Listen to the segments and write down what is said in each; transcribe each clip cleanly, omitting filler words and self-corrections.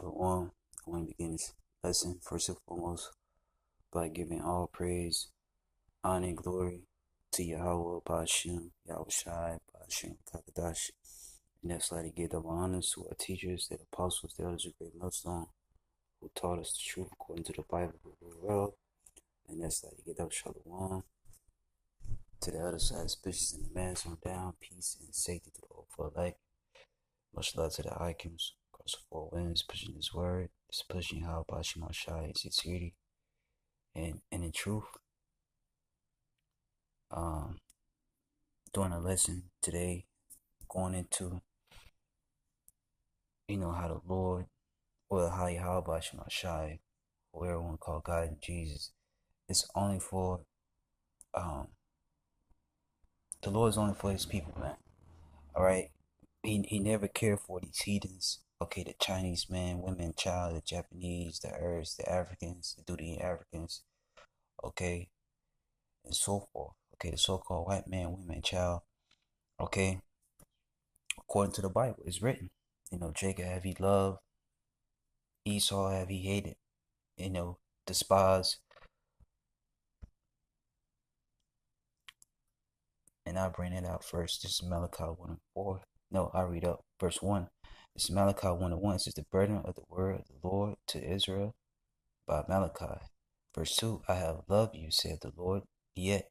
Shalom. I want to begin this lesson first and foremost by giving all praise, honor, and glory to Yahawah, Ba'ashem, Yahawahshi, Ba'ashem, Kakadash. And that's like to give double honors to our teachers, the apostles, the elders of great millstone, who taught us the truth according to the Bible very well. And that's like to give double shalom to the other side, bishops and the mans on down, peace and safety to the whole for life. Much love to the icons across the four winds, pushing this word, just pushing how Bashim Shai in sincerity and in truth. Doing a lesson today, going into, how the Lord, or how Yahawah Bashim Shai, or everyone called God and Jesus, it's only for, the Lord is only for his people, man. Alright? He never cared for these heathens. Okay, the Chinese man, women, child, the Japanese, the Arabs, the Africans, the Duty Africans, okay, and so forth. Okay, the so-called white man, women, child, okay, according to the Bible, it's written. Jacob have he loved, Esau have he hated, despised. And I bring it out first. This is Malachi 1 and 4. No, I read up verse 1. This is Malachi 1 and 1. It says, the burden of the word of the Lord to Israel by Malachi. Verse 2, I have loved you, said the Lord, yet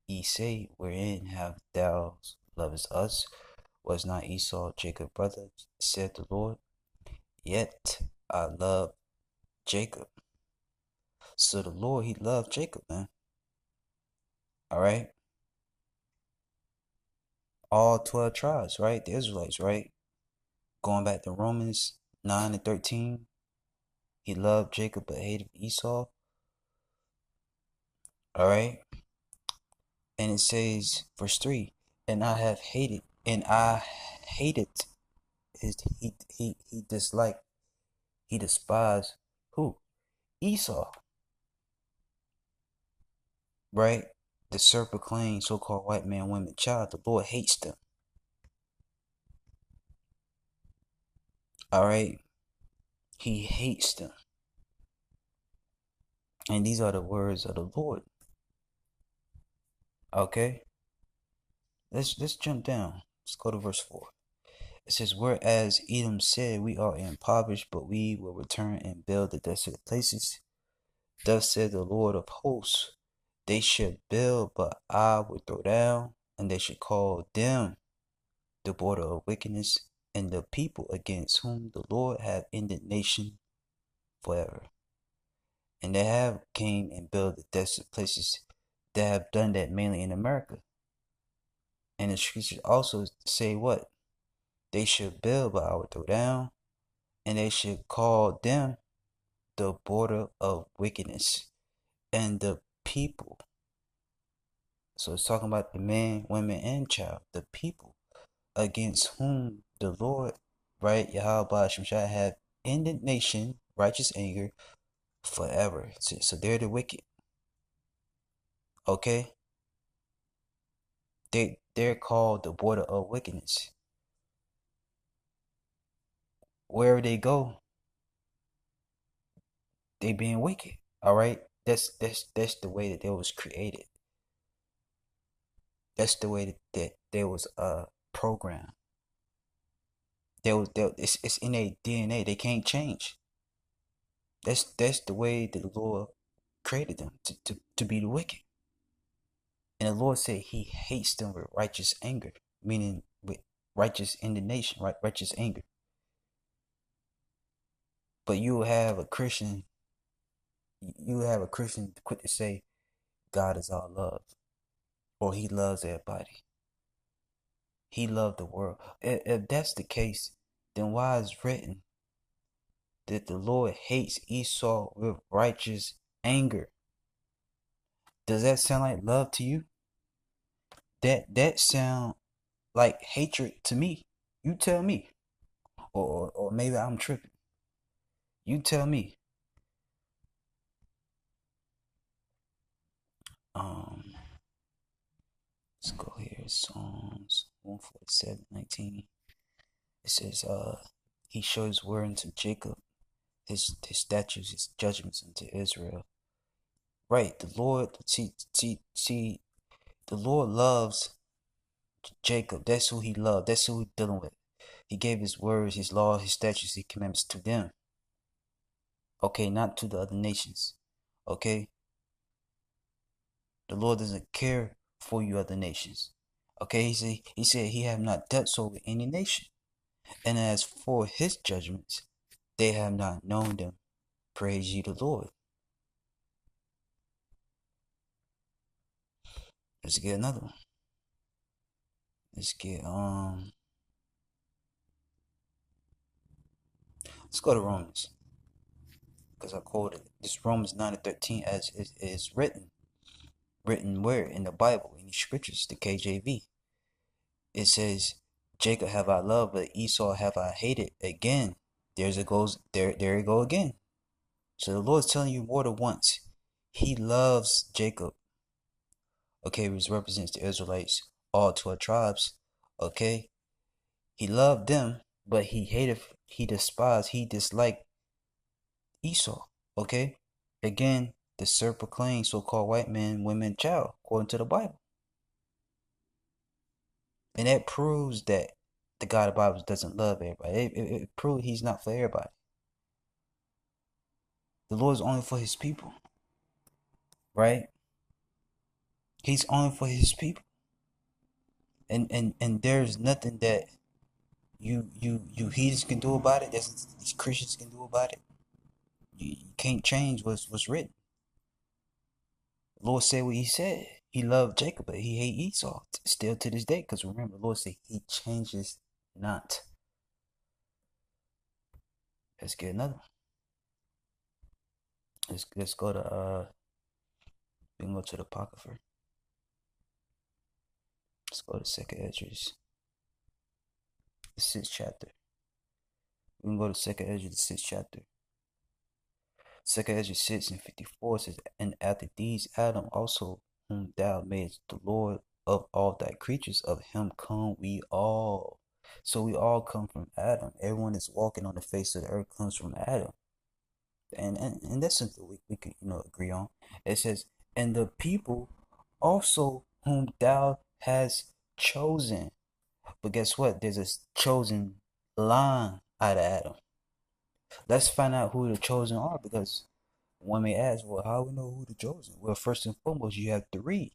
ye say, wherein have thou lovest us? Was not Esau Jacob's brother, said the Lord? Yet I love Jacob. So the Lord, he loved Jacob, man. Alright? All 12 tribes, right? The Israelites, right? Going back to Romans 9 and 13. He loved Jacob but hated Esau. Alright? And it says, verse 3, and I hated he disliked, he despised who? Esau. Right? The self-proclaimed so-called white man, women, child. The Lord hates them. Alright? He hates them. And these are the words of the Lord. Okay? Let's jump down. Let's go to verse 4. It says, whereas Edom said, we are impoverished, but we will return and build the desolate places. Thus said the Lord of hosts, they should build, but I will throw down, and they should call them the border of wickedness, and the people against whom the Lord have indignation forever. And they have came and built the desolate places. They have done that mainly in America. And the scriptures also say what? They should build, but I will throw down, and they should call them the border of wickedness, and the people. So it's talking about the man, women, and child, the people against whom the Lord, right, Yahawah Shai, have indignation, righteous anger forever. So they're the wicked. Okay? They're called the border of wickedness. Wherever they go, they being wicked. Alright? That's the way that they was created. That's the way that they was programmed. It's in their DNA. They can't change. That's the way that the Lord created them to be the wicked. And the Lord said he hates them with righteous anger, meaning with righteous indignation, right? Righteous anger. But you have a Christian quick to say God is all love, or he loves everybody. He loved the world. If that's the case, then why is written that the Lord hates Esau with righteous anger? Does that sound like love to you? That sound like hatred to me. You tell me. Or maybe I'm tripping. You tell me. Let's go here. Psalms 147:19. It says, he shows word unto Jacob his statutes, his judgments unto Israel. Right, the Lord, see, the Lord loves Jacob. That's who he loved. That's who he's dealing with. He gave his words, his law, his statutes, his commandments to them. Okay, not to the other nations. Okay, the Lord doesn't care for you other nations. Okay, he said he have not dealt so with any nation. And as for his judgments, they have not known them. Praise ye the Lord. Let's get another one. Let's get let's go to Romans. Because I quoted this Romans 9:13 as is written. Written where? In the Bible, in the scriptures, the KJV. It says, Jacob have I loved, but Esau have I hated. Again, there it goes again. So the Lord's telling you more than once. He loves Jacob. Okay, which represents the Israelites, all 12 tribes. Okay. He loved them, but he hated, he despised, he disliked Esau. Okay. Again, the self-proclaimed so-called white man, women, child, according to the Bible. And that proves that the God of the Bible doesn't love everybody. It proves he's not for everybody. The Lord is only for his people. Right? He's only for his people. And there's nothing that you heathens can do about it. These Christians can do about it. You can't change what's written. The Lord said what he said. He loved Jacob, but he hate Esau still to this day. Because remember, the Lord said he changes not. Let's get another one. Let's go to we can go to the Apocrypha. Let's go to 2nd Esdras, the 6th chapter. We can go to 2nd Esdras, the 6th chapter. 2nd Esdras 6:54 says, and after these Adam also, whom thou madest the Lord of all thy creatures, of him come we all. So we all come from Adam. Everyone that's walking on the face of the earth comes from Adam. And that's something we can agree on. It says, and the people also whom thou hast chosen. But guess what? There's a chosen line out of Adam. Let's find out who the chosen are, because one may ask, well, how do we know who the chosen? Well, first and foremost, you have to read.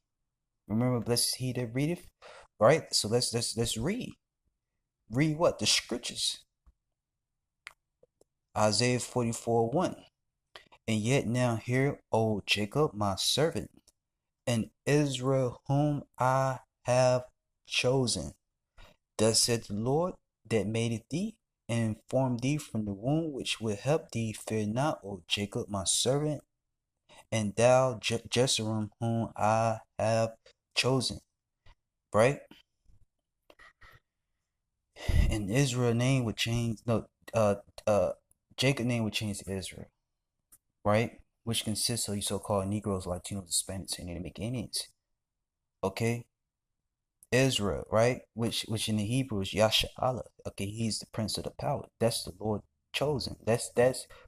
Remember, blessed is he that readeth, right? So let's read. Read what? The scriptures. Isaiah 44:1. And yet now hear, O Jacob, my servant, and Israel, whom I have chosen. Thus said the Lord that made thee, and formed thee from the womb, which will help thee. Fear not, O Jacob, my servant, and thou, Jeshurun, whom I have chosen. Right? And Israel name would change. No, Jacob name would change to Israel. Right? Which consists of you so-called Negroes, Latinos, Hispanics, and Native Indians. Okay? Israel, right? Which in the Hebrew is Yahawah. Okay, he's the prince of the power. That's the Lord chosen. That's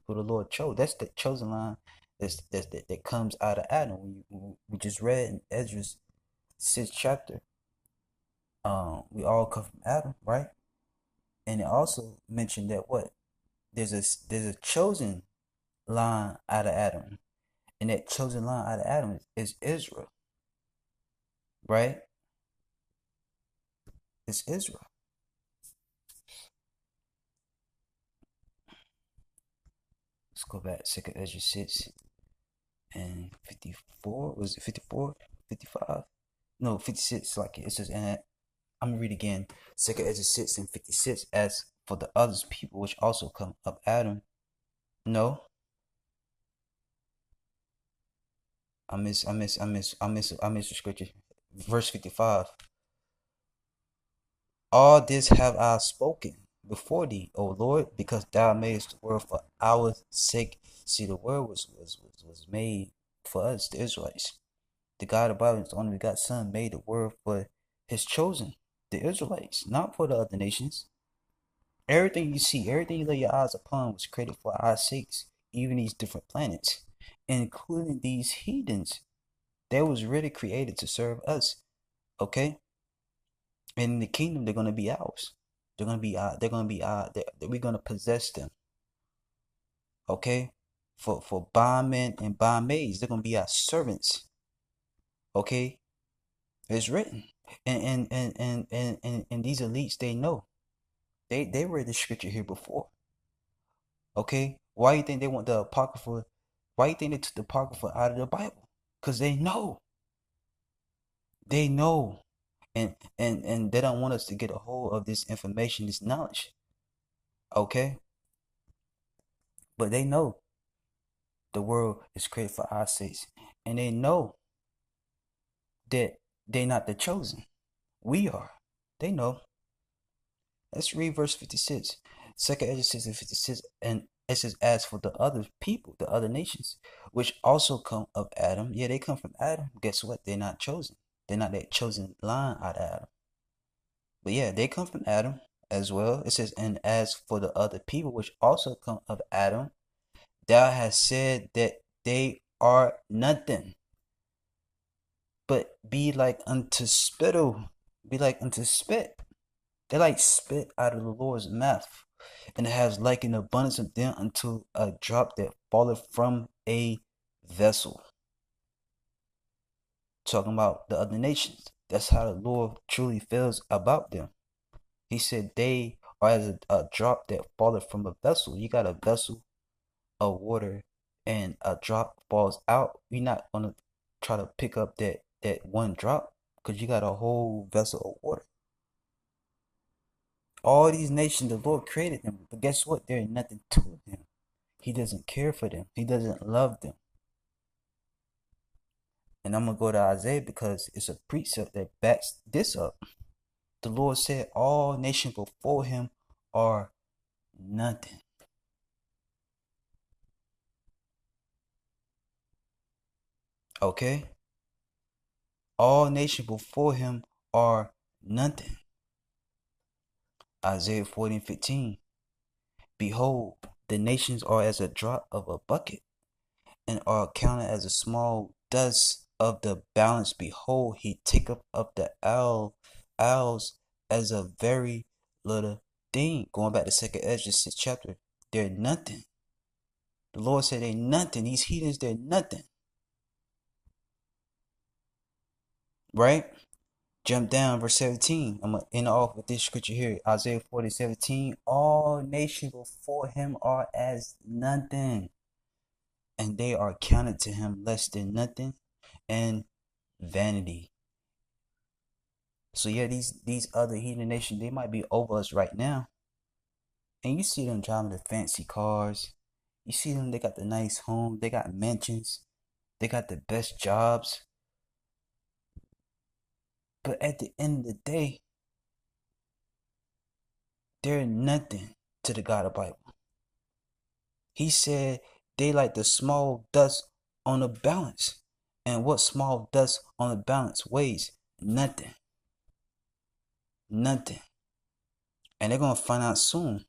who the Lord chose. That's the chosen line that comes out of Adam. We just read in Esdras 6th chapter. We all come from Adam, right? And it also mentioned that what? There's a chosen line out of Adam. And that chosen line out of Adam is Israel. Right? It's Israel. Let's go back. 2nd Esdras 6 and 54. Was it 54? 55? No, 56. Like it says, and I'm gonna read again. 2nd Esdras 6 and 56. As for the others people which also come of Adam. No. I miss the scripture. Verse 55. All this have I spoken before thee, O Lord, because thou madest the world for our sake. See, the world was made for us, the Israelites. The God of the Bible, the only begotten Son, made the world for his chosen, the Israelites, not for the other nations. Everything you see, everything you lay your eyes upon was created for our sakes. Even these different planets, including these heathens, they was really created to serve us. Okay, and in the kingdom, they're gonna be ours. They're gonna be They're gonna be we're gonna possess them. Okay, for bondmen and bondmaids, they're gonna be our servants. Okay, it's written, and these elites, they know. They read the scripture here before. Okay, why you think they want the apocrypha? Why you think they took the apocrypha out of the Bible? Cause they know. They know. And they don't want us to get a hold of this information, this knowledge. Okay? But they know the world is created for our sakes. And they know that they're not the chosen. We are. They know. Let's read verse 56. Second Ezra 6 and 56. And it says, as for the other people, the other nations, which also come of Adam, yeah, they come from Adam. Guess what? They're not chosen. They're not that chosen line out of Adam. But yeah, they come from Adam as well. It says, and as for the other people which also come of Adam, thou hast said that they are nothing, but be like unto spittle, be like unto spit. They like spit out of the Lord's mouth, and it has like an abundance of them unto a drop that falleth from a vessel. Talking about the other nations. That's how the Lord truly feels about them. He said they are as a drop that falleth from a vessel. You got a vessel of water and a drop falls out. You're not gonna try to pick up that one drop because you got a whole vessel of water. All these nations, the Lord created them, but guess what? They're nothing to him. He doesn't care for them. He doesn't love them. And I'm gonna go to Isaiah because it's a precept that backs this up. The Lord said all nations before him are nothing. Okay? All nations before him are nothing. Isaiah 40 and 15. Behold, the nations are as a drop of a bucket, and are counted as a small dust of the balance. Behold, he taketh up the owls as a very little thing. Going back to 2nd Ezra 6th chapter. They're nothing. The Lord said they're nothing. These heathens, they're nothing. Right? Jump down, verse 17. I'm going to end off with this scripture here. Isaiah 40:17. All nations before him are as nothing, and they are counted to him less than nothing and vanity. So yeah, these other heathen nations, they might be over us right now. And you see them driving the fancy cars. You see them, they got the nice home, they got mansions, they got the best jobs. But at the end of the day, they're nothing to the God of the Bible. He said they like the small dust on the balance. And what small dust on the balance weighs? Nothing. Nothing. And they're going to find out soon.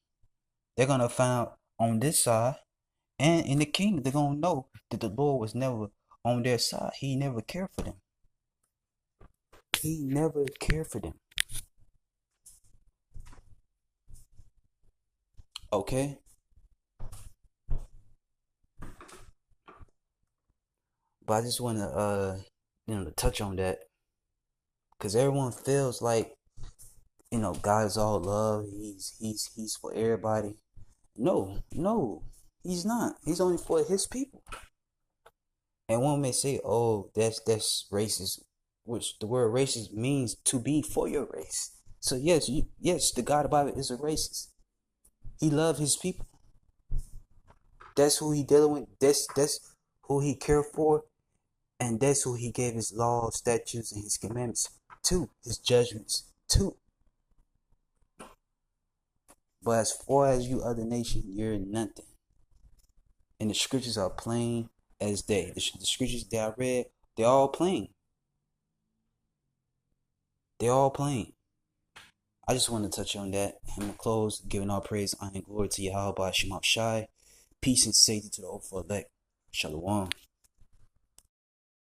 They're going to find out on this side and in the kingdom. They're going to know that the Lord was never on their side. He never cared for them. He never cared for them. Okay? But I just want to to touch on that, because everyone feels like, God is all love. He's for everybody. No, he's not. He's only for his people. And one may say, "Oh, that's racist," which the word racist means to be for your race. So yes, the God of the Bible is a racist. He loves his people. That's who he dealing with. That's who he cared for. And that's who he gave his laws, statutes, and his commandments to, his judgments to. But as far as you other nation, you're nothing. And the scriptures are plain as day. The scriptures that I read, they're all plain. They're all plain. I just want to touch on that. I'm going to close, giving all praise, honor, and glory to Yahawah, Shemap Shai. Peace and safety to the hopeful elect. Shalom.